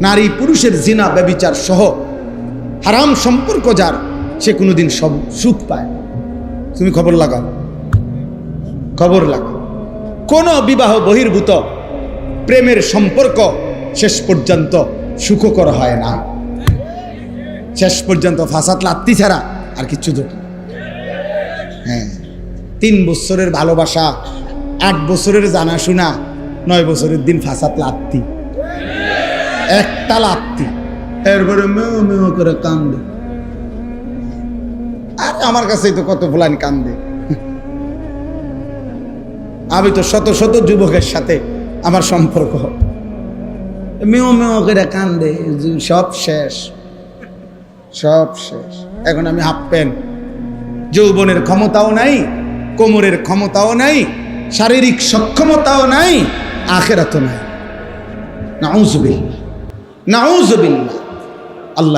নারী পুরুষের জিনা ব্যভিচার সহ হারাম সম্পর্ক যার, সে কোনোদিন সব সুখ পায়। তুমি খবর লাগাও, খবর লাগাও। কোন বিবাহ বহির্ভূত প্রেমের সম্পর্ক শেষ পর্যন্ত সুখকর হয় না। শেষ পর্যন্ত ফাসাদ লাত্তি ছাড়া আর কিচ্ছু জোট। হ্যাঁ, 3 বছরের ভালোবাসা, 8 বছরের জানাশোনা, 9 বছরের দিন ফাসাদ লাত্তি, একটা লাত্তি, এরপরে মেও মেও করে কান্দে। আর আমার কাছেই তো কত ফুলান কান্দে। আমি তো শত শত যুবকের সাথে আমার সম্পর্ক, মেও মেও করে কান্দে, সব শেষ, সব শেষ। এখন আমি হাফ প্যান্ট, যৌবনের ক্ষমতাও নাই, কোমরের ক্ষমতাও নাই, শারীরিক সক্ষমতাও নাই, আখিরাতও নাই। নাউযুবিল্লাহ, নাউযুবিল্লাহ। আল্লাহ